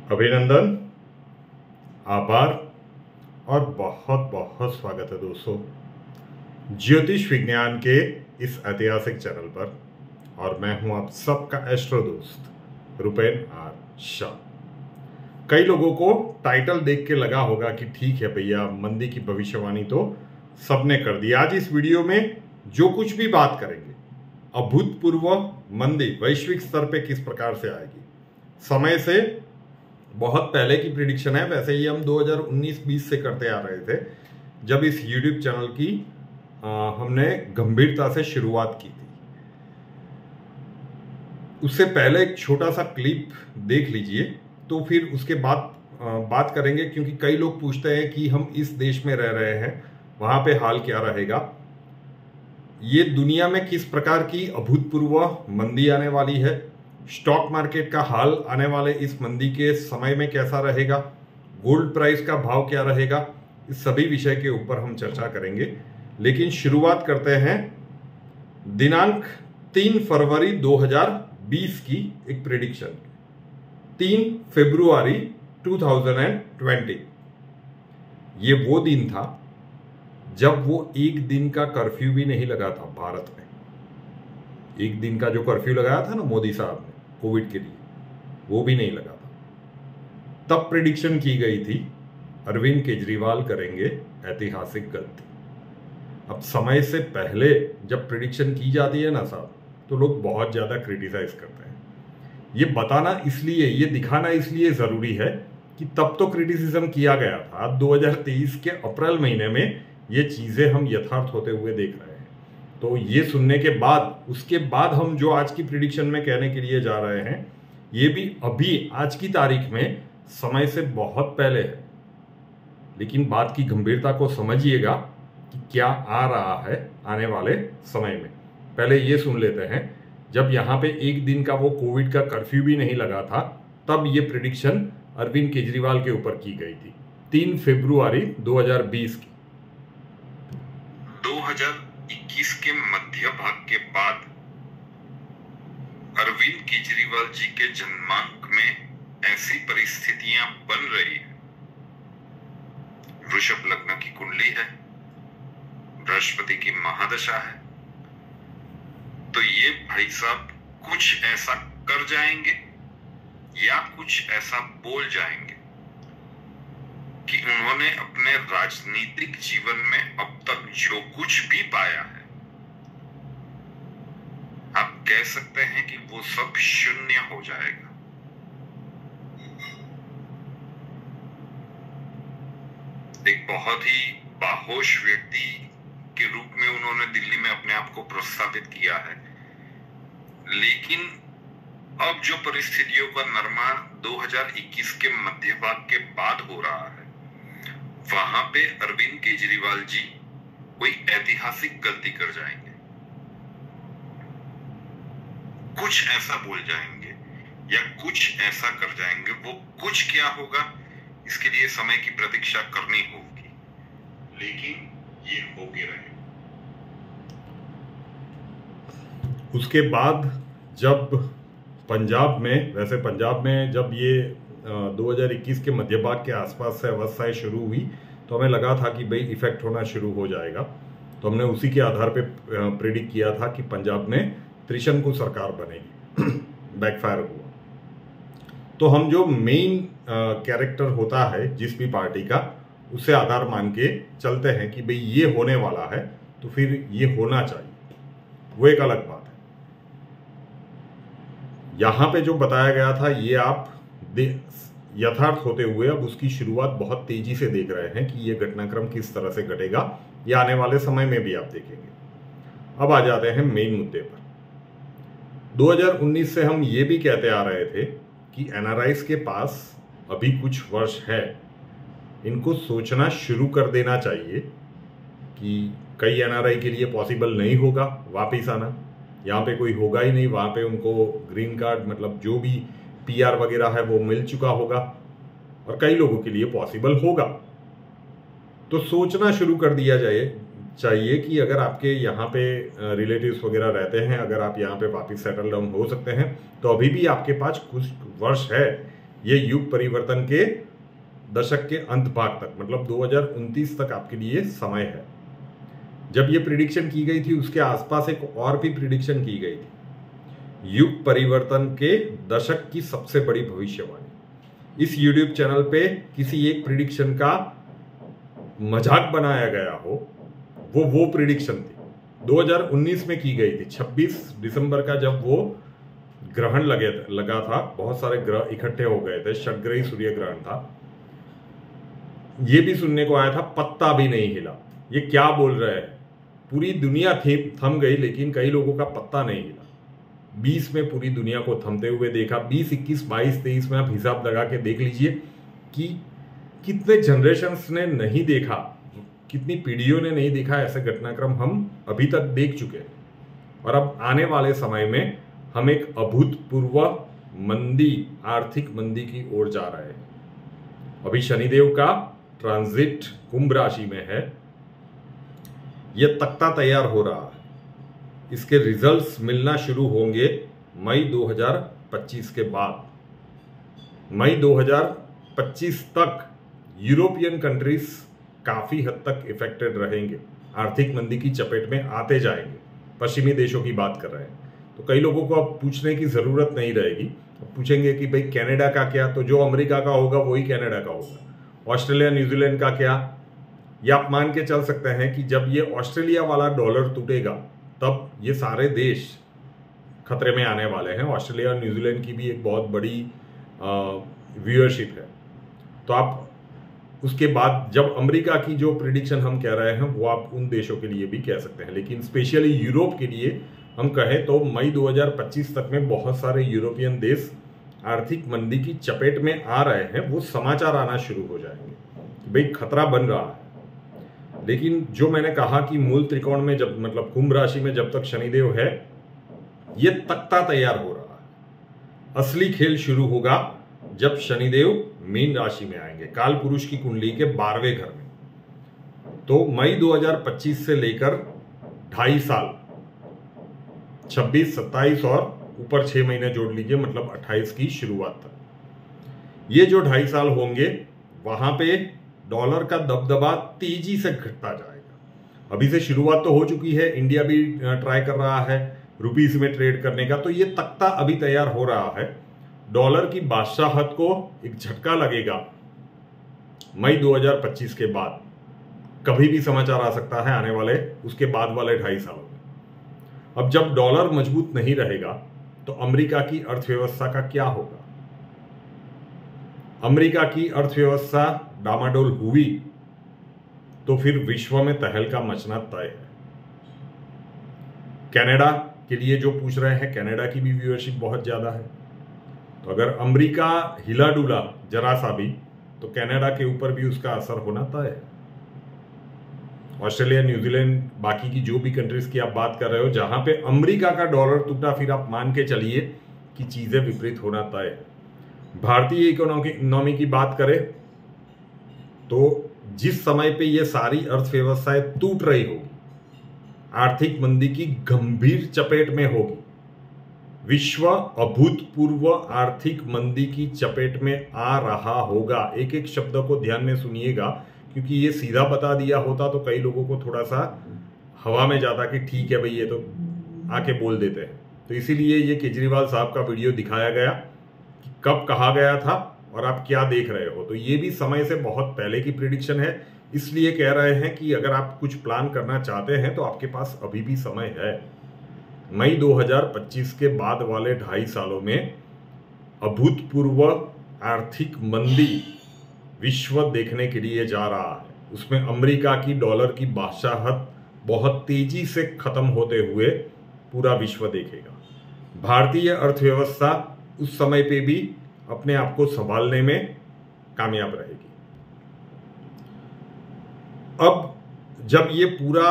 अभिनंदन, आभार और बहुत बहुत स्वागत है दोस्तों ज्योतिष विज्ञान के इस ऐतिहासिक चैनल पर। और मैं हूं आप सबका एस्ट्रो दोस्त रुपेन आर शाह। कई लोगों को टाइटल देख के लगा होगा कि ठीक है भैया, मंदी की भविष्यवाणी तो सबने कर दी। आज इस वीडियो में जो कुछ भी बात करेंगे, अभूतपूर्व मंदी वैश्विक स्तर पे किस प्रकार से आएगी, समय से बहुत पहले की प्रिडिक्शन है। वैसे ही हम 2019-20 से करते आ रहे थे जब इस YouTube चैनल की हमने गंभीरता से शुरुआत की थी। उससे पहले एक छोटा सा क्लिप देख लीजिए, तो फिर उसके बाद बात करेंगे। क्योंकि कई लोग पूछते हैं कि हम इस देश में रह रहे हैं, वहां पे हाल क्या रहेगा, ये दुनिया में किस प्रकार की अभूतपूर्व मंदी आने वाली है, स्टॉक मार्केट का हाल आने वाले इस मंदी के समय में कैसा रहेगा, गोल्ड प्राइस का भाव क्या रहेगा, इस सभी विषय के ऊपर हम चर्चा करेंगे। लेकिन शुरुआत करते हैं दिनांक 3 फरवरी 2020 की एक प्रेडिक्शन। 3 फरवरी 2020 ये वो दिन था जब वो एक दिन का कर्फ्यू भी नहीं लगा था भारत में। एक दिन का जो कर्फ्यू लगाया था ना मोदी साहब ने कोविड के लिए, वो भी नहीं लगा था। तब प्रेडिक्शन की गई थी अरविंद केजरीवाल करेंगे ऐतिहासिक गलती। अब समय से पहले जब प्रेडिक्शन की जाती है ना साहब, तो लोग बहुत ज्यादा क्रिटिसाइज करते हैं। ये बताना इसलिए, ये दिखाना इसलिए जरूरी है कि तब तो क्रिटिसिज्म किया गया था। 2023 के अप्रैल महीने में ये चीजें हम यथार्थ होते हुए देख रहे हैं। तो ये सुनने के बाद, उसके बाद हम जो आज की प्रिडिक्शन में कहने के लिए जा रहे हैं, ये भी अभी आज की तारीख में समय से बहुत पहले है। लेकिन बात की गंभीरता को समझिएगा कि क्या आ रहा है आने वाले समय में। पहले ये सुन लेते हैं, जब यहाँ पे एक दिन का वो कोविड का कर्फ्यू भी नहीं लगा था, तब ये प्रिडिक्शन अरविंद केजरीवाल के ऊपर की गई थी 3 फरवरी 2020 की। 2021 के मध्य भाग के बाद अरविंद केजरीवाल जी के जन्मांक में ऐसी परिस्थितियां बन रही है। वृषभ लग्न की कुंडली है, बृहस्पति की महादशा है, तो ये भाई साहब कुछ ऐसा कर जाएंगे या कुछ ऐसा बोल जाएंगे कि उन्होंने अपने राजनीतिक जीवन में अब तक जो कुछ भी पाया है, आप कह सकते हैं कि वो सब शून्य हो जाएगा। एक बहुत ही बाहोश व्यक्ति के रूप में उन्होंने दिल्ली में अपने आप को प्रस्तावित किया है। लेकिन अब जो परिस्थितियों का निर्माण 2021 के मध्य भाग के बाद हो रहा है, वहां पे अरविंद केजरीवाल जी कोई ऐतिहासिक गलती कर जाएंगे, कुछ ऐसा बोल जाएंगे या कुछ ऐसा कर जाएंगे। वो कुछ क्या होगा, इसके लिए समय की प्रतीक्षा करनी होगी, लेकिन ये होके रहे। उसके बाद जब पंजाब में, वैसे पंजाब में जब ये 2021 के मध्य भाग के आसपास से अवस्थाएं शुरू हुई, तो हमें लगा था कि भाई इफेक्ट होना शुरू हो जाएगा। तो हमने उसी के आधार पे प्रेडिक्ट किया था कि पंजाब में त्रिशंकु सरकार बनेगी। बैकफायर हुआ। तो हम जो मेन कैरेक्टर होता है जिस भी पार्टी का, उससे आधार मान के चलते हैं कि भाई ये होने वाला है, तो फिर ये होना चाहिए, वो एक अलग बात है। यहां पे जो बताया गया था, ये आप यथार्थ होते हुए अब उसकी शुरुआत बहुत तेजी से देख रहे हैं कि ये घटनाक्रम किस तरह से घटेगा, ये आने वाले समय में भी आप देखेंगे। अब आ जाते हैं मेन मुद्दे पर। 2019 से हम ये भी कहते आ रहे थे कि एनआरआईज के पास अभी कुछ वर्ष है, इनको सोचना शुरू कर देना चाहिए कि कई एनआरआई के लिए पॉसिबल नहीं होगा वापिस आना, यहाँ पे कोई होगा ही नहीं, वहाँ पे उनको ग्रीन कार्ड मतलब जो भी पीआर वगैरह है वो मिल चुका होगा, और कई लोगों के लिए पॉसिबल होगा। तो सोचना शुरू कर दिया चाहिए कि अगर आपके यहाँ पे रिलेटिव्स वगैरह रहते हैं, अगर आप यहाँ पे वापस सेटल डाउन हो सकते हैं, तो अभी भी आपके पास कुछ वर्ष है ये युग परिवर्तन के दशक के अंत भाग तक, मतलब 2029 तक आपके लिए समय है। जब ये प्रिडिक्शन की गई थी उसके आसपास एक और भी प्रिडिक्शन की गई थी, युग परिवर्तन के दशक की सबसे बड़ी भविष्यवाणी। इस YouTube चैनल पे किसी एक प्रिडिक्शन का मजाक बनाया गया हो, वो प्रिडिक्शन थी 2019 में की गई थी। 26 दिसंबर का जब वो ग्रहण लगा था, बहुत सारे ग्रह इकट्ठे हो गए थे, षटग्रही सूर्य ग्रहण था। ये भी सुनने को आया था पत्ता भी नहीं हिला। ये क्या बोल रहे हैं, पूरी दुनिया थम गई लेकिन कई लोगों का पत्ता नहीं हिला। 20 में पूरी दुनिया को थमते हुए देखा, 20, 21, 22, 23 में आप हिसाब लगा के देख लीजिए कि कितने जनरेशन्स ने नहीं देखा, कितनी पीढ़ियों ने नहीं देखा ऐसे घटनाक्रम हम अभी तक देख चुके हैं। और अब आने वाले समय में हम एक अभूतपूर्व मंदी, आर्थिक मंदी की ओर जा रहे हैं। अभी शनिदेव का ट्रांजिट कुंभ राशि में है, यह तख्ता तैयार हो रहा है। इसके रिजल्ट्स मिलना शुरू होंगे मई 2025 के बाद। मई 2025 तक यूरोपियन कंट्रीज काफी हद तक इफेक्टेड रहेंगे, आर्थिक मंदी की चपेट में आते जाएंगे। पश्चिमी देशों की बात कर रहे हैं तो कई लोगों को अब पूछने की जरूरत नहीं रहेगी। अब पूछेंगे कि भाई कनाडा का क्या, तो जो अमेरिका का होगा वही कनाडा का होगा। ऑस्ट्रेलिया न्यूजीलैंड का क्या, ये आप मान के चल सकते हैं कि जब ये ऑस्ट्रेलिया वाला डॉलर टूटेगा तब ये सारे देश खतरे में आने वाले हैं। ऑस्ट्रेलिया और न्यूजीलैंड की भी एक बहुत बड़ी व्यूअरशिप है। तो आप उसके बाद जब अमेरिका की जो प्रिडिक्शन हम कह रहे हैं वो आप उन देशों के लिए भी कह सकते हैं, लेकिन स्पेशली यूरोप के लिए हम कहें तो मई 2025 तक में बहुत सारे यूरोपियन देश आर्थिक मंदी की चपेट में आ रहे हैं। वो समाचार आना शुरू हो जाएंगे कि भाई खतरा बन रहा है। लेकिन जो मैंने कहा कि मूल त्रिकोण में जब, मतलब कुंभ राशि में जब तक शनिदेव है, ये तख्ता तैयार हो रहा है। असली खेल शुरू होगा जब शनिदेव मीन राशि में आएंगे, काल पुरुष की कुंडली के 12वें घर में। तो मई 2025 से लेकर 2.5 साल, 26, 27 और ऊपर 6 महीने जोड़ लीजिए, मतलब 28 की शुरुआत तक, ये जो 2.5 साल होंगे वहां पे डॉलर का दबदबा तेजी से घटता जाएगा। अभी से शुरुआत तो हो चुकी है, इंडिया भी ट्राई कर रहा है रुपीस में ट्रेड करने का। तो ये तख्ता अभी तैयार हो रहा है। डॉलर की बादशाहत को एक झटका लगेगा मई 2025 के बाद। कभी भी समाचार आ सकता है आने वाले उसके बाद वाले 2.5 सालों में। अब जब डॉलर मजबूत नहीं रहेगा तो अमेरिका की अर्थव्यवस्था का क्या होगा? अमेरिका की अर्थव्यवस्था डामाडोल हुई तो फिर विश्व में तहलका मचना तय है। कनाडा के लिए जो पूछ रहे हैं, कनाडा की भी व्यूअरशिप बहुत ज्यादा है। तो अगर अमेरिका हिला डुला जरा सा भी तो कनाडा के ऊपर भी उसका असर होना तय है। ऑस्ट्रेलिया, न्यूजीलैंड, बाकी की जो भी कंट्रीज की आप बात कर रहे हो जहां पे अमेरिका का डॉलर टूटा, फिर आप मान के चलिए कि चीजें विपरीत होना तय है। भारतीय इकोनॉमी की बात करें तो जिस समय पे ये सारी अर्थव्यवस्थाएं टूट रही होगी, आर्थिक मंदी की गंभीर चपेट में होगी, विश्व अभूतपूर्व आर्थिक मंदी की चपेट में आ रहा होगा। एक एक शब्द को ध्यान में सुनिएगा, क्योंकि ये सीधा बता दिया होता तो कई लोगों को थोड़ा सा हवा में जाता कि ठीक है भाई ये तो आके बोल देते हैं। तो इसीलिए ये केजरीवाल साहब का वीडियो दिखाया गया कि कब कहा गया था और आप क्या देख रहे हो। तो ये भी समय से बहुत पहले की प्रिडिक्शन है, इसलिए कह रहे हैं कि अगर आप कुछ प्लान करना चाहते हैं तो आपके पास अभी भी समय है। मई 2025 के बाद वाले 2.5 सालों में अभूतपूर्व आर्थिक मंदी विश्व देखने के लिए जा रहा है। उसमें अमेरिका की डॉलर की बादशाहत बहुत तेजी से खत्म होते हुए पूरा विश्व देखेगा। भारतीय अर्थव्यवस्था उस समय पे भी अपने आप को संभालने में कामयाब रहेगी। अब जब ये पूरा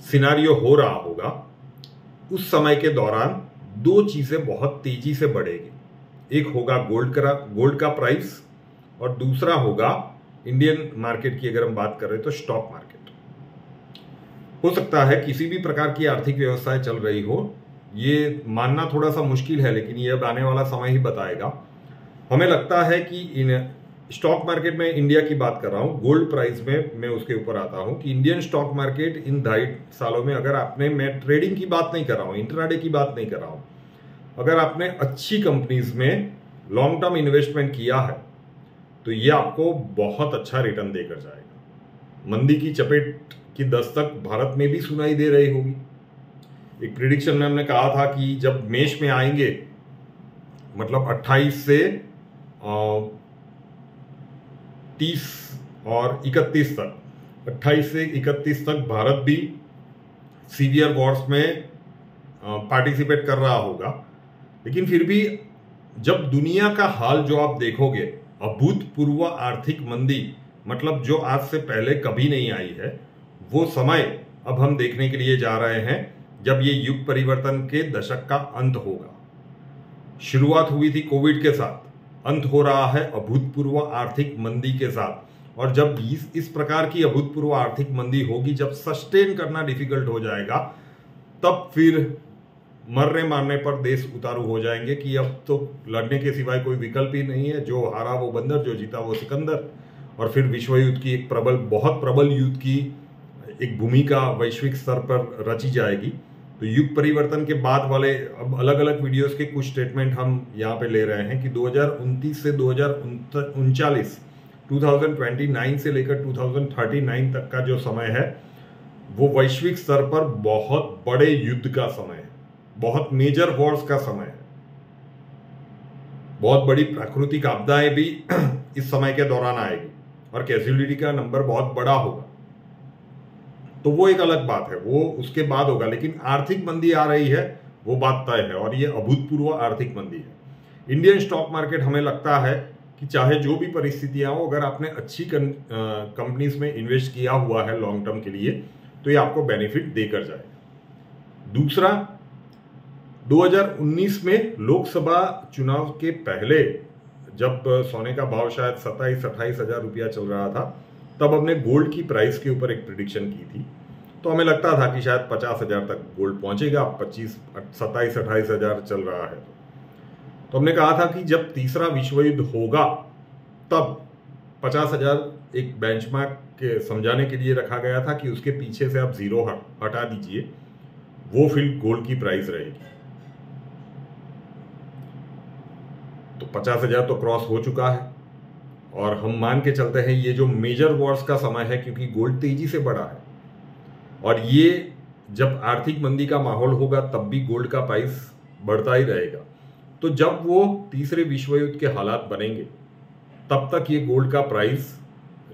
सिनारियो हो रहा होगा, उस समय के दौरान 2 चीजें बहुत तेजी से बढ़ेगी। एक होगा गोल्ड का प्राइस और दूसरा होगा इंडियन मार्केट की अगर हम बात कर रहे हैं तो स्टॉक मार्केट। हो सकता है किसी भी प्रकार की आर्थिक व्यवस्थाएं चल रही हो, ये मानना थोड़ा सा मुश्किल है, लेकिन ये अब आने वाला समय ही बताएगा हमें लगता है कि इन स्टॉक मार्केट में, इंडिया की बात कर रहा हूँ, गोल्ड प्राइस में मैं उसके ऊपर आता हूँ कि इंडियन स्टॉक मार्केट इन 2.5 सालों में, अगर आपने, मैं ट्रेडिंग की बात नहीं कर रहा हूँ, इंट्राडे की बात नहीं कर रहा हूँ, अगर आपने अच्छी कंपनीज में लॉन्ग टर्म इन्वेस्टमेंट किया है तो ये आपको बहुत अच्छा रिटर्न देकर जाएगा। मंदी की चपेट की दस्तक भारत में भी सुनाई दे रही होगी। एक प्रिडिक्शन में हमने कहा था कि जब मेष में आएंगे, मतलब 28 से 30 और 31 तक, 28 से 31 तक भारत भी सीवियर वॉर्स में पार्टिसिपेट कर रहा होगा। लेकिन फिर भी जब दुनिया का हाल जो आप देखोगे, अभूतपूर्व आर्थिक मंदी, मतलब जो आज से पहले कभी नहीं आई है, वो समय अब हम देखने के लिए जा रहे हैं जब ये युग परिवर्तन के दशक का अंत होगा। शुरुआत हुई थी कोविड के साथ, अंत हो रहा है अभूतपूर्व आर्थिक मंदी के साथ। और जब इस प्रकार की अभूतपूर्व आर्थिक मंदी होगी, जब सस्टेन करना डिफिकल्ट हो जाएगा, तब फिर मरने मारने पर देश उतारू हो जाएंगे कि अब तो लड़ने के सिवाय कोई विकल्प ही नहीं है। जो हारा वो बंदर, जो जीता वो सिकंदर। और फिर विश्व युद्ध की एक बहुत प्रबल युद्ध की एक भूमिका वैश्विक स्तर पर रची जाएगी। तो युग परिवर्तन के बाद वाले अब अलग अलग वीडियोस के कुछ स्टेटमेंट हम यहाँ पे ले रहे हैं कि 2029 से 2039, 2029 से लेकर 2039 तक का जो समय है, वो वैश्विक स्तर पर बहुत बड़े युद्ध का समय है, बहुत मेजर वॉर्स का समय है। बहुत बड़ी प्राकृतिक आपदाएं भी इस समय के दौरान आएगी और कैजुअलिटी का नंबर बहुत बड़ा होगा। तो वो एक अलग बात है, वो उसके बाद होगा। लेकिन आर्थिक मंदी आ रही है, वो बात तय है, और ये अभूतपूर्व आर्थिक मंदी है। इंडियन स्टॉक मार्केट, हमें लगता है कि चाहे जो भी परिस्थितियां हो, अगर आपने अच्छी कंपनीज में इन्वेस्ट किया हुआ है लॉन्ग टर्म के लिए, तो ये आपको बेनिफिट देकर जाएगा। दूसरा, 2019 में लोकसभा चुनाव के पहले जब सोने का भाव शायद 27-28 हजार रुपया चल रहा था, तब हमने गोल्ड की प्राइस के ऊपर एक प्रिडिक्शन की थी। तो हमें लगता था कि शायद 50 हजार तक गोल्ड पहुंचेगा। 27-28 हजार चल रहा है तो हमने कहा था कि जब तीसरा विश्व युद्ध होगा तब 50 हजार एक बेंचमार्क के समझाने के लिए रखा गया था कि उसके पीछे से आप जीरो हटा दीजिए, वो फिर गोल्ड की प्राइस रहेगी। तो 50 हजार तो क्रॉस हो चुका है, और हम मान के चलते हैं ये जो मेजर वॉर्स का समय है, क्योंकि गोल्ड तेजी से बढ़ा है, और ये जब आर्थिक मंदी का माहौल होगा तब भी गोल्ड का प्राइस बढ़ता ही रहेगा। तो जब वो तीसरे विश्व युद्ध के हालात बनेंगे, तब तक ये गोल्ड का प्राइस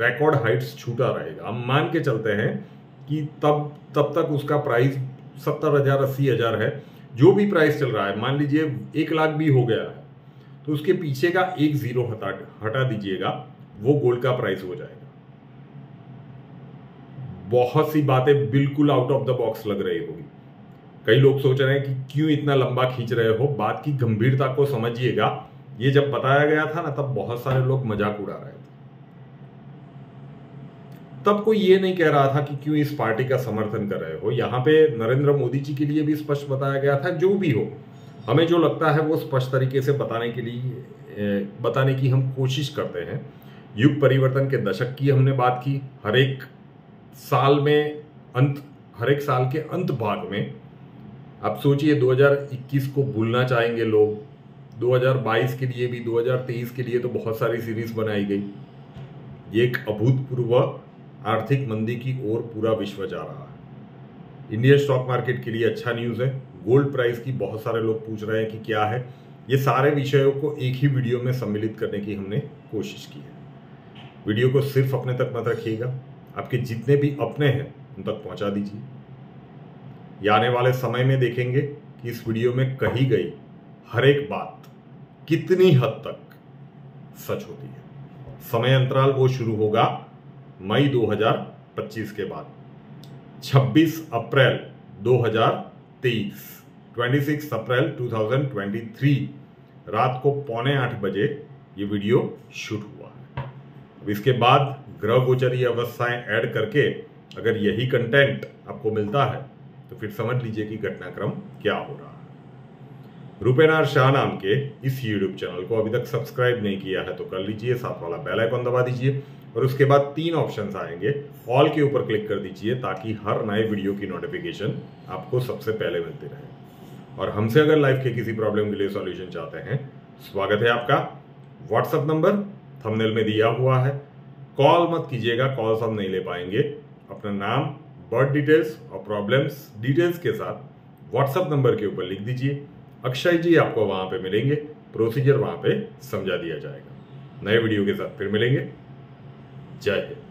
रिकॉर्ड हाइट्स छूटा रहेगा। हम मान के चलते हैं कि तब तक उसका प्राइस 70,000 80,000 है। जो भी प्राइस चल रहा है, मान लीजिए 1 लाख भी हो गया है, तो उसके पीछे का एक जीरो हटा दीजिएगा, वो गोल्ड का प्राइस हो जाएगा। बहुत सी बातें बिल्कुल आउट ऑफ द बॉक्स लग रही होगी। कई लोग सोच रहे हैं कि क्यों इतना लंबा खींच रहे हो, बात की गंभीरता को समझिएगा। ये जब बताया गया था ना, तब बहुत सारे लोग मजाक उड़ा रहे थे। तब कोई ये नहीं कह रहा था कि क्यों इस पार्टी का समर्थन कर रहे हो। यहाँ पे नरेंद्र मोदी जी के लिए भी स्पष्ट बताया गया था। जो भी हो, हमें जो लगता है वो स्पष्ट तरीके से बताने की हम कोशिश करते हैं। युग परिवर्तन के दशक की हमने बात की। हर एक साल के अंत भाग में आप सोचिए, 2021 को भूलना चाहेंगे लोग, 2022 के लिए भी, 2023 के लिए तो बहुत सारी सीरीज बनाई गई। ये एक अभूतपूर्व आर्थिक मंदी की ओर पूरा विश्व जा रहा है। इंडियन स्टॉक मार्केट के लिए अच्छा न्यूज़ है। गोल्ड प्राइस की बहुत सारे लोग पूछ रहे हैं कि क्या है। ये सारे विषयों को एक ही वीडियो में सम्मिलित करने की हमने कोशिश की है। वीडियो को सिर्फ अपने तक मत रखिएगा, आपके जितने भी अपने हैं उन तक पहुंचा दीजिए। ये आने वाले समय में देखेंगे कि इस वीडियो में कही गई हर एक बात कितनी हद तक सच होती है। समय अंतराल वो शुरू होगा मई 2025 के बाद। 26 अप्रैल 2023, 26 अप्रैल 2023 रात को 7:45 बजे ये वीडियो शूट हुआ है। अब इसके बाद ग्रह गोचरीय अवस्थाएं ऐड करके अगर यही कंटेंट आपको मिलता है तो फिर समझ लीजिए कि घटनाक्रम क्या हो रहा है। रुपेनार शाह नाम के इस यूट्यूब चैनल को अभी तक सब्सक्राइब नहीं किया है तो कर लीजिए, साथ वाला बेल आइकन दबा दीजिए और उसके बाद 3 ऑप्शंस आएंगे, ऑल के ऊपर क्लिक कर दीजिए ताकि हर नए वीडियो की नोटिफिकेशन आपको सबसे पहले मिलती रहे। और हमसे अगर लाइफ के किसी प्रॉब्लम के लिए सॉल्यूशन चाहते हैं, स्वागत है आपका। व्हाट्सएप नंबर थंबनेल में दिया हुआ है, कॉल मत कीजिएगा, कॉल्स हम नहीं ले पाएंगे। अपना नाम, बर्थ डिटेल्स और प्रॉब्लम्स डिटेल्स के साथ व्हाट्सएप नंबर के ऊपर लिख दीजिए। अक्षय जी आपको वहां पे मिलेंगे, प्रोसीजर वहां पे समझा दिया जाएगा। नए वीडियो के साथ फिर मिलेंगे। जय हिंद।